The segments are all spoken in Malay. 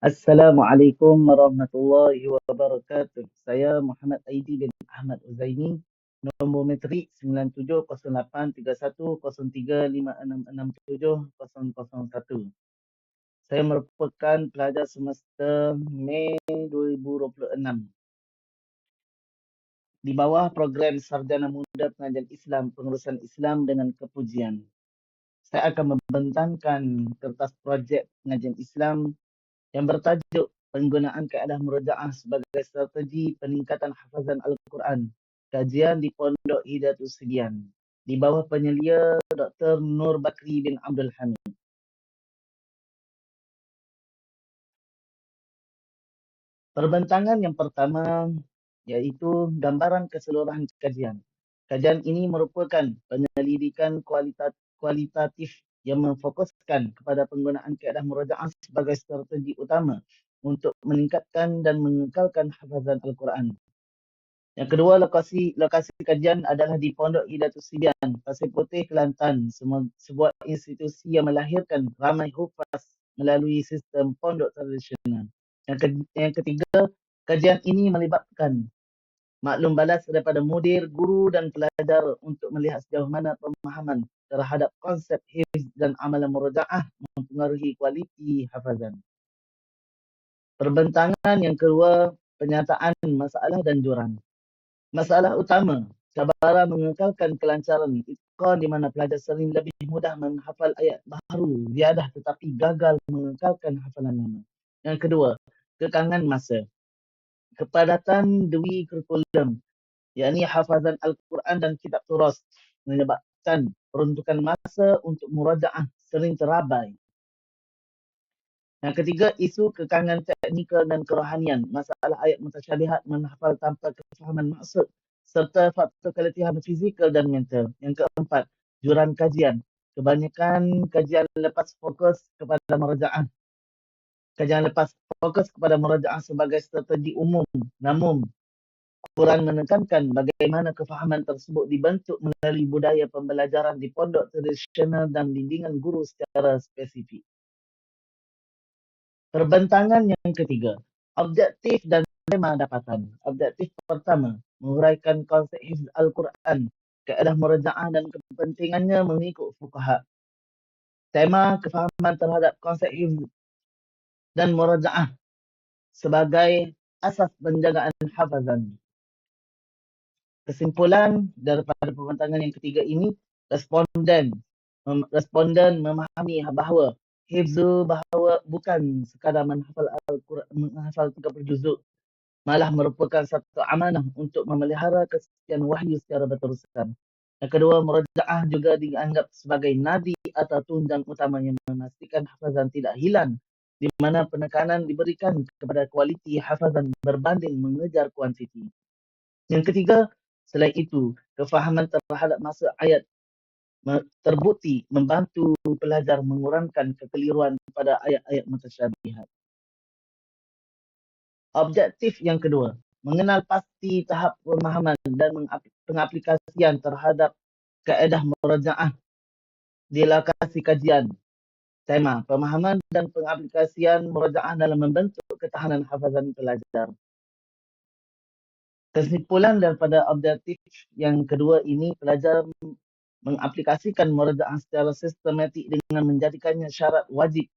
Assalamualaikum warahmatullahi wabarakatuh. Saya Muhammad Aidi bin Ahmad Uzaini, nombor metrik 9708310356670001. Saya merupakan pelajar semester Mei 2026 di bawah program Sarjana Muda Pengajian Islam Pengurusan Islam dengan Kepujian. Saya akan membentangkan kertas projek pengajian Islam yang bertajuk Penggunaan Kaedah Murojaah sebagai Strategi Peningkatan Hafazan Al-Quran. Kajian di Pondok Hidayatus Sibian di bawah penyelia Dr. Nur Bakri bin Abdul Hamid. Perbentangan yang pertama iaitu gambaran keseluruhan kajian. Kajian ini merupakan penyelidikan kualitatif yang memfokuskan kepada penggunaan kaedah murojaah sebagai strategi utama untuk meningkatkan dan mengekalkan hafazan Al-Quran. Yang kedua, lokasi kajian adalah di Pondok Hidayatus Sibian, Pasir Putih, Kelantan, sebuah institusi yang melahirkan ramai hufaz melalui sistem pondok tradisional. Yang ketiga, kajian ini melibatkan maklum balas daripada mudir, guru dan pelajar untuk melihat sejauh mana pemahaman terhadap konsep hifz dan amalan murojaah mempengaruhi kualiti hafazan. Perbentangan yang kedua, penyataan masalah dan jurang. Masalah utama, cabaran mengekalkan kelancaran itqan di mana pelajar sering lebih mudah menghafal ayat baru ziyadah tetapi gagal mengekalkan hafalan lama. Yang kedua, kekangan masa. Kepadatan dui kurikulum, yakni hafazan Al-Quran dan kitab turas menyebabkan peruntukan masa untuk murajaah sering terabai. Yang ketiga, isu kekangan teknikal dan kerohanian, masalah ayat mutasyabihat menghafal tanpa kefahaman maksud, serta faktor keletihan fizikal dan mental. Yang keempat, jurang kajian. Kebanyakan kajian lepas fokus kepada merajaah. Kajian lepas fokus kepada merajaah sebagai strategi umum, namun kurang menekankan bagaimana kefahaman tersebut dibentuk melalui budaya pembelajaran di pondok tradisional dan bimbingan guru secara spesifik. Perbentangan yang ketiga, objektif dan tema dapatan. Objektif pertama, menguraikan konsep hifz Al-Quran, kaedah murajaah dan kepentingannya mengikut fuqaha. Tema, kefahaman terhadap konsep hifz dan murajaah sebagai asas penjagaan hafazan. Kesimpulan daripada perbentangan yang ketiga ini, responden memahami bahawa hifzu bahawa bukan sekadar menghafal Al-Quran, menghafal 30 juzuk, malah merupakan satu amanah untuk memelihara kesucian wahyu secara berterusan. Yang kedua, murajaah juga dianggap sebagai nadi atau tunjang utama yang memastikan hafazan tidak hilang, di mana penekanan diberikan kepada kualiti hafazan berbanding mengejar kuantiti. Yang ketiga, selain itu, kefahaman terhadap maksud ayat terbukti membantu pelajar mengurangkan kekeliruan pada ayat-ayat mutasyabihat. Objektif yang kedua, mengenal pasti tahap pemahaman dan pengaplikasian terhadap kaedah murajaah di lokasi kajian. Tema, pemahaman dan pengaplikasian murajaah dalam membentuk ketahanan hafazan pelajar. Kesimpulan daripada objektif yang kedua ini, pelajar mengaplikasikan murajaah secara sistematik dengan menjadikannya syarat wajib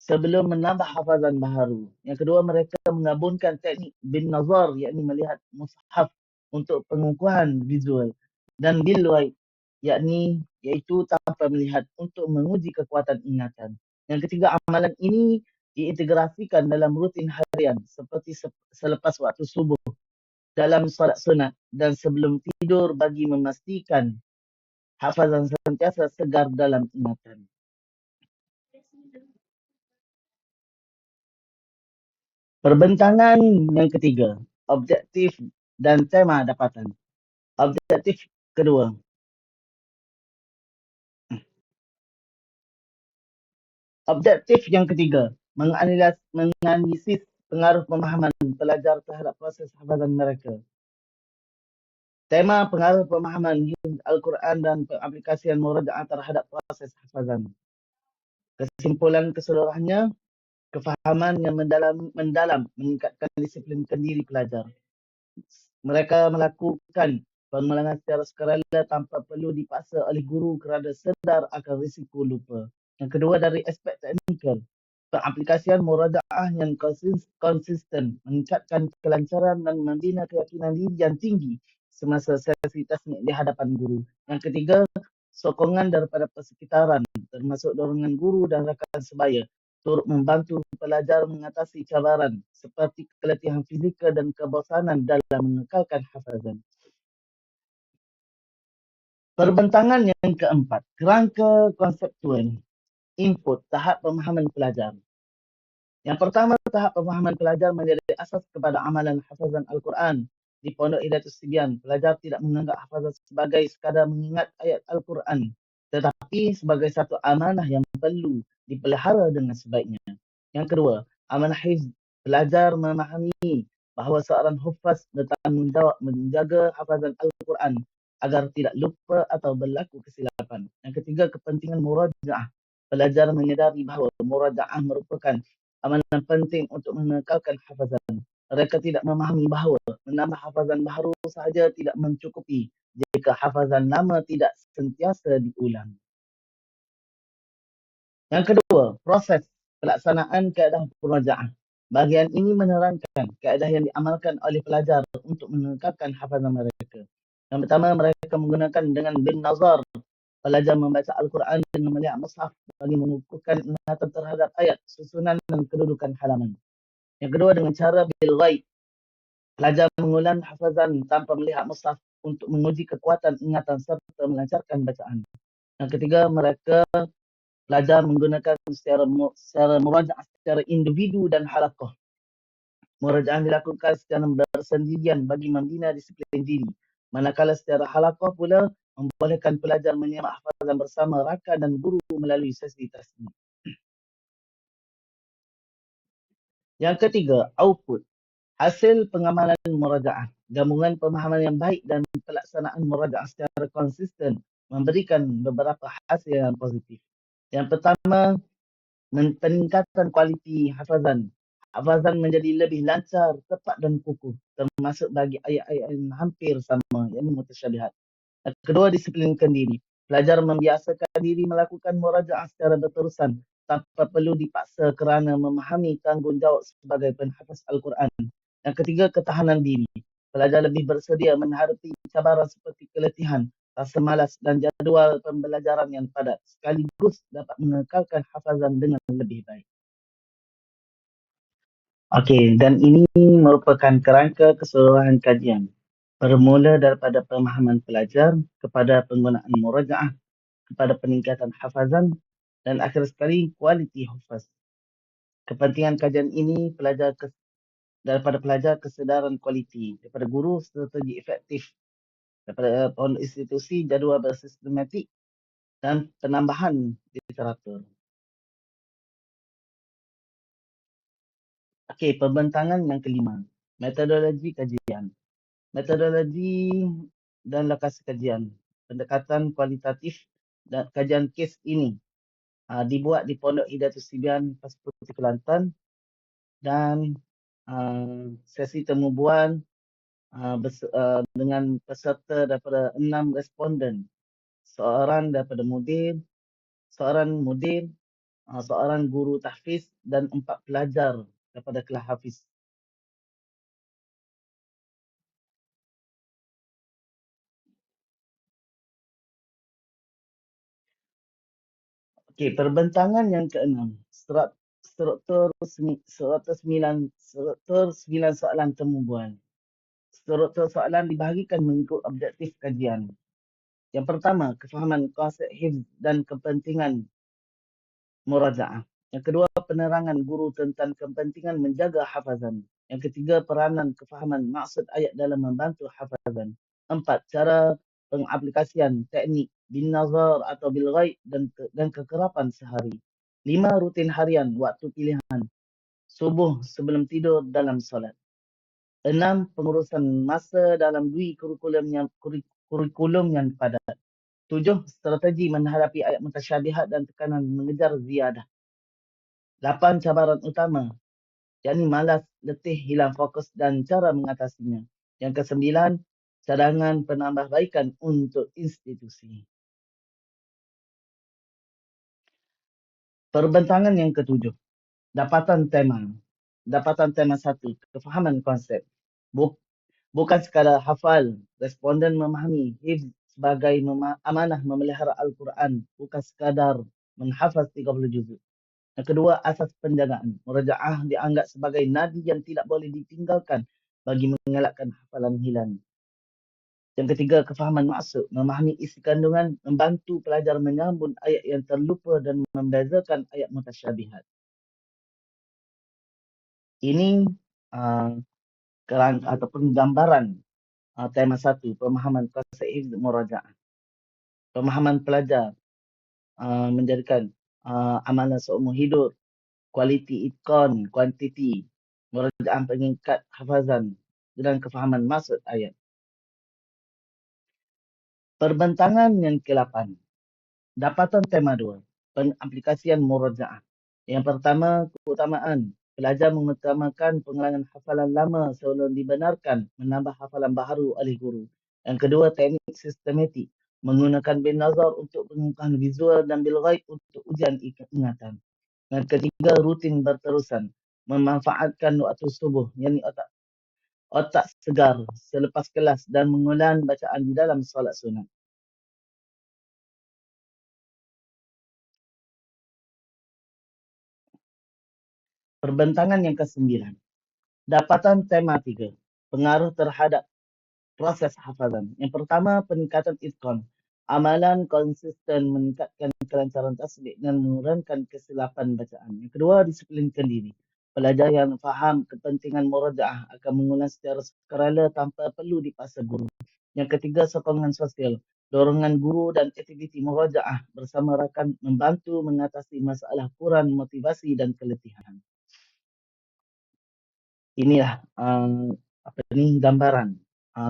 sebelum menambah hafazan baharu. Yang kedua, mereka menggabungkan teknik bin nazar, yakni melihat mushaf untuk pengukuhan visual, dan bil waid, iaitu tanpa melihat untuk menguji kekuatan ingatan. Yang ketiga, amalan ini diintegrasikan dalam rutin harian seperti selepas waktu subuh, dalam solat sunat dan sebelum tidur bagi memastikan hafazan sentiasa segar dalam ingatan. Perbentangan yang ketiga, objektif dan tema dapatan. Objektif kedua, objektif yang ketiga, menganalisis pengaruh pemahaman pelajar terhadap proses hafazan mereka. Tema, pengaruh pemahaman Al-Quran dan pengaplikasian murajaah terhadap proses hafazan. Kesimpulan keseluruhannya, kefahaman yang mendalam meningkatkan disiplin kendiri pelajar. Mereka melakukan pengulangan secara sukarela tanpa perlu dipaksa oleh guru kerana sedar akan risiko lupa. Yang kedua, dari aspek teknikal, pengaplikasian murajaah yang konsisten meningkatkan kelancaran dan membina keyakinan diri yang tinggi semasa sesi tasnik di hadapan guru. Yang ketiga, sokongan daripada persekitaran termasuk dorongan guru dan rakan sebaya turut membantu pelajar mengatasi cabaran seperti keletihan fizikal dan kebosanan dalam mengekalkan hafazan. Perbentangan yang keempat, kerangka konseptual, input tahap pemahaman pelajar. Yang pertama, tahap pemahaman pelajar menjadi asas kepada amalan hafazan Al-Quran. Di Pondok Hidayatus Sibyan, pelajar tidak menganggap hafazan sebagai sekadar mengingat ayat Al-Quran, tetapi sebagai satu amanah yang perlu dipelihara dengan sebaiknya. Yang kedua, amanah hifz. Pelajar memahami bahawa seorang hufaz bertanggungjawab menjaga hafazan Al-Quran agar tidak lupa atau berlaku kesilapan. Yang ketiga, kepentingan murajaah. Pelajar menyedari bahawa murajaah merupakan amalan penting untuk mengekalkan hafazan. Mereka tidak memahami bahawa menambah hafazan baharu sahaja tidak mencukupi jika hafazan lama tidak sentiasa diulang. Yang kedua, proses pelaksanaan kaedah murajaah. Bahagian ini menerangkan kaedah yang diamalkan oleh pelajar untuk mengekalkan hafazan mereka. Yang pertama, mereka menggunakan dengan bin nazar. Pelajar membaca Al-Quran dengan melihat mushaf bagi mengukuhkan ingatan terhadap ayat, susunan dan kedudukan halaman. Yang kedua, dengan cara bil ghaib. Pelajar mengulang hafazan tanpa melihat mushaf untuk menguji kekuatan ingatan serta melancarkan bacaan. Yang ketiga, mereka pelajar menggunakan secara murajaah secara individu dan halaqah. Murajaah dilakukan secara bersendirian bagi membina disiplin diri. Manakala secara halaqah pula membolehkan pelajar menyemak hafazan bersama rakan dan guru melalui sesi tasbih. Yang ketiga, output. Hasil pengamalan murajaah. Gabungan pemahaman yang baik dan pelaksanaan murajaah secara konsisten memberikan beberapa hasil yang positif. Yang pertama, peningkatan kualiti hafazan. Hafazan menjadi lebih lancar, tepat dan kukuh, termasuk bagi ayat-ayat yang hampir sama, yang mutasyabihat. Yang kedua, disiplinkan diri. Pelajar membiasakan diri melakukan murajaah secara berterusan tanpa perlu dipaksa kerana memahami tanggungjawab sebagai penhafaz Al-Quran. Yang ketiga, ketahanan diri. Pelajar lebih bersedia menghadapi cabaran seperti keletihan, rasa malas dan jadual pembelajaran yang padat, sekaligus dapat mengekalkan hafazan dengan lebih baik. Okey, dan ini merupakan kerangka keseluruhan kajian. Bermula daripada pemahaman pelajar kepada penggunaan murajaah, kepada peningkatan hafazan dan akhir sekali kualiti hufaz. Kepentingan kajian ini daripada pelajar kesedaran kualiti, daripada guru strategi efektif, daripada institusi jadual bersistematik dan penambahan literatur. Okey, perbentangan yang kelima, metodologi kajian. Metodologi dan lokasi kajian. Pendekatan kualitatif dan kajian kes ini dibuat di Pondok Hidayatus Sibyan, Pasir Putih, Kelantan dan sesi temubuan dengan peserta daripada 6 responden. Seorang daripada mudir, seorang guru tahfiz dan 4 pelajar daripada kelas hafiz. Okey, perbentangan yang keenam. Struktur 9 soalan temubuan. Struktur soalan dibahagikan mengikut objektif kajian. Yang pertama, kefahaman konsep hifz dan kepentingan murajaah. Yang kedua, penerangan guru tentang kepentingan menjaga hafazan. Yang ketiga, peranan kefahaman maksud ayat dalam membantu hafazan. Empat, cara pengaplikasian teknik bin nazar atau bil ghaib dan kekerapan sehari. Lima, rutin harian waktu pilihan. Subuh sebelum tidur dalam solat. Enam, pengurusan masa dalam dui kurikulum yang padat. Tujuh, strategi menghadapi ayat mutasyabihat dan tekanan mengejar ziyadah. 8 cabaran utama, yakni malas, letih, hilang fokus dan cara mengatasinya. Yang kesembilan, cadangan penambahbaikan untuk institusi. Perbentangan yang ketujuh, dapatan tema. Dapatan tema satu, kefahaman konsep. Buk- Bukan sekadar hafal, responden memahami hifz sebagai amanah memelihara Al-Quran, bukan sekadar menghafaz 30 juzuk. Yang kedua, asas penjagaan. Murajaah dianggap sebagai nadi yang tidak boleh ditinggalkan bagi mengelakkan hafalan hilang. Yang ketiga, kefahaman maksud. Memahami isi kandungan, membantu pelajar menyambung ayat yang terlupa dan membezakan ayat mutasyabihat. Ini uh, kerangka ataupun gambaran tema satu, pemahaman konsep hifz murajaah. Pemahaman pelajar menjadikan amalan seumur hidup, kualiti itqan, kuantiti, murajaah peningkat hafazan dan kefahaman maksud ayat. Perbentangan yang ke-8, dapatan tema 2, pengaplikasian murajaah. Yang pertama, keutamaan. Pelajar mengutamakan pengulangan hafalan lama sebelum dibenarkan menambah hafalan baharu oleh guru. Yang kedua, teknik sistematik. Menggunakan bin nazar untuk pengukuhan visual dan bil ghaib untuk ujian ingatan. Yang ketiga, rutin berterusan. Memanfaatkan waktu subuh, yakni otak segar selepas kelas dan mengulang bacaan di dalam solat sunat. Perbentangan yang ke-9. Dapatan tema 3. Pengaruh terhadap proses hafazan. Yang pertama, peningkatan itqan. Amalan konsisten meningkatkan kelancaran tasbih dan menurunkan kesilapan bacaan. Yang kedua, disiplinkan diri. Pelajar yang faham kepentingan murajaah akan mengulang secara sukarela tanpa perlu dipaksa guru. Yang ketiga, sokongan sosial. Dorongan guru dan aktiviti murajaah bersama rakan membantu mengatasi masalah kurang motivasi dan keletihan. Inilah gambaran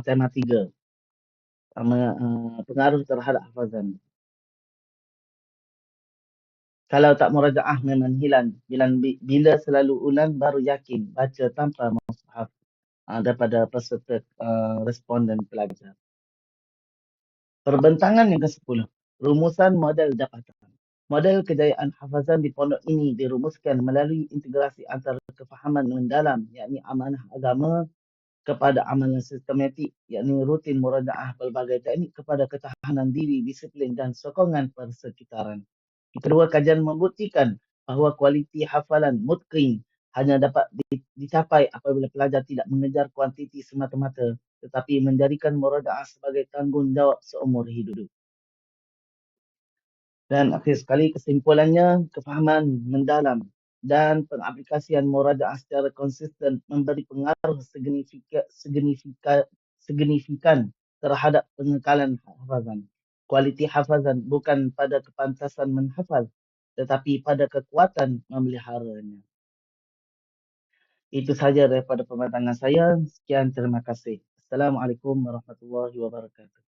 tema 3, pengaruh terhadap hafazan. Kalau tak murajaah memang hilang. Bila selalu ulang baru yakin baca tanpa mushaf daripada peserta responden pelajar. Perbentangan yang ke-10. Rumusan model dapatan. Model kejayaan hafazan di pondok ini dirumuskan melalui integrasi antara kefahaman mendalam, yakni amanah agama, kepada amalan sistematik, yakni rutin murajaah pelbagai teknik kepada ketahanan diri, disiplin dan sokongan persekitaran. Yang kedua, kajian membuktikan bahawa kualiti hafalan mutqin hanya dapat dicapai apabila pelajar tidak mengejar kuantiti semata-mata tetapi menjadikan murajaah sebagai tanggungjawab seumur hidup. Dan akhir sekali kesimpulannya, kefahaman mendalam dan pengaplikasian murajaah secara konsisten memberi pengaruh signifikan terhadap pengekalan hafazan. Kualiti hafazan bukan pada kepantasan menghafal tetapi pada kekuatan memeliharanya. Itu saja daripada pematangan saya. Sekian, terima kasih. Assalamualaikum warahmatullahi wabarakatuh.